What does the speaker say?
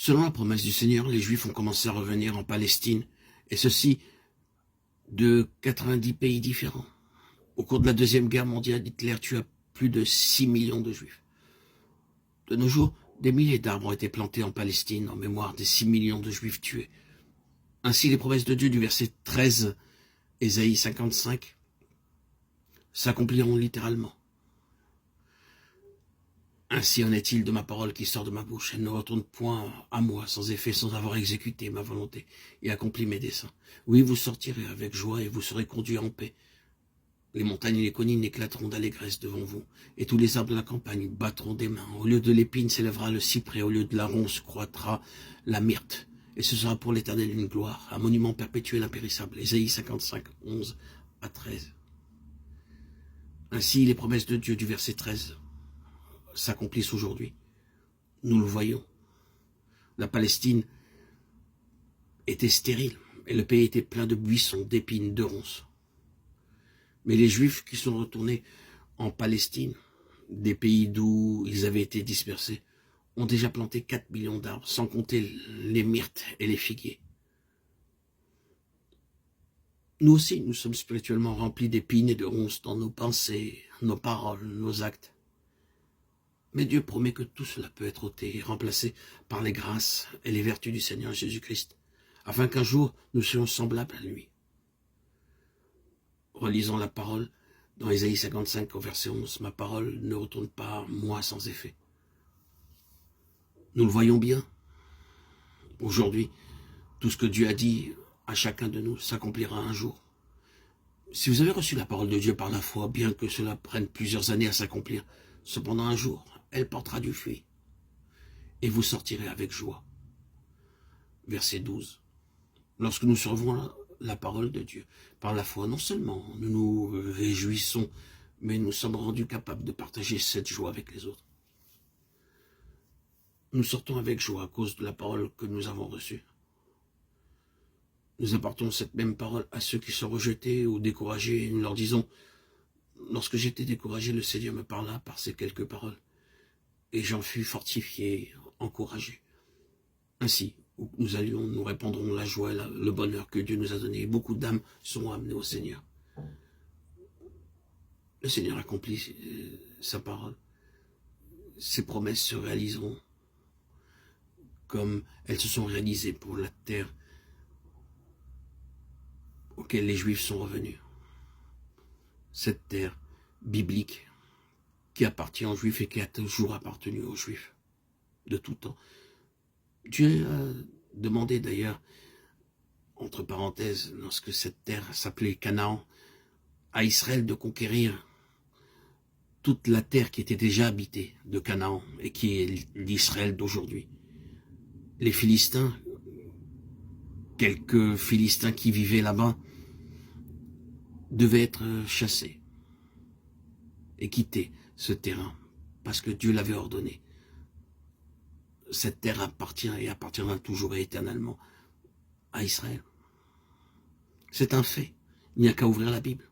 Selon la promesse du Seigneur, les Juifs ont commencé à revenir en Palestine, et ceci de 90 pays différents. Au cours de la Deuxième Guerre mondiale, Hitler tua plus de 6 millions de Juifs. De nos jours, des milliers d'arbres ont été plantés en Palestine en mémoire des 6 millions de Juifs tués. Ainsi, les promesses de Dieu du verset 13, Ésaïe 55, s'accompliront littéralement. Ainsi en est-il de ma parole qui sort de ma bouche. Elle ne retourne point à moi sans effet, sans avoir exécuté ma volonté et accompli mes desseins. Oui, vous sortirez avec joie et vous serez conduits en paix. Les montagnes et les collines éclateront d'allégresse devant vous, et tous les arbres de la campagne battront des mains. Au lieu de l'épine s'élèvera le cyprès, au lieu de la ronce croîtra la myrte. Et ce sera pour l'Éternel une gloire, un monument perpétuel impérissable. Ésaïe 55, 11 à 13. Ainsi, les promesses de Dieu du verset 13 s'accomplissent aujourd'hui. Nous le voyons. La Palestine était stérile, et le pays était plein de buissons, d'épines, de ronces. Mais les Juifs qui sont retournés en Palestine, des pays d'où ils avaient été dispersés, ont déjà planté 4 millions d'arbres, sans compter les myrtes et les figuiers. Nous aussi, nous sommes spirituellement remplis d'épines et de ronces dans nos pensées, nos paroles, nos actes. Mais Dieu promet que tout cela peut être ôté et remplacé par les grâces et les vertus du Seigneur Jésus-Christ, afin qu'un jour nous soyons semblables à lui. Relisons la parole dans Ésaïe 55 au verset 11. Ma parole ne retourne pas à moi sans effet. Nous le voyons bien. Aujourd'hui, tout ce que Dieu a dit à chacun de nous s'accomplira un jour. Si vous avez reçu la parole de Dieu par la foi, bien que cela prenne plusieurs années à s'accomplir, cependant un jour, elle portera du fruit. Et vous sortirez avec joie. Verset 12. Lorsque nous servons la parole de Dieu par la foi, non seulement nous nous réjouissons, mais nous sommes rendus capables de partager cette joie avec les autres. Nous sortons avec joie à cause de la parole que nous avons reçue. Nous apportons cette même parole à ceux qui sont rejetés ou découragés et nous leur disons, lorsque j'étais découragé, le Seigneur me parla par ces quelques paroles et j'en fus fortifié, encouragé. Ainsi, où nous allions, nous répandrons la joie et le bonheur que Dieu nous a donné. Beaucoup d'âmes seront amenées au Seigneur. Le Seigneur accomplit sa parole. Ses promesses se réaliseront comme elles se sont réalisées pour la terre auquel les Juifs sont revenus. Cette terre biblique qui appartient aux Juifs et qui a toujours appartenu aux Juifs de tout temps. Dieu a demandé d'ailleurs, entre parenthèses, lorsque cette terre s'appelait Canaan, à Israël de conquérir toute la terre qui était déjà habitée de Canaan et qui est l'Israël d'aujourd'hui. Les Philistins, quelques Philistins qui vivaient là-bas, devaient être chassés et quitter ce terrain parce que Dieu l'avait ordonné. Cette terre appartient et appartiendra toujours et éternellement à Israël. C'est un fait. Il n'y a qu'à ouvrir la Bible.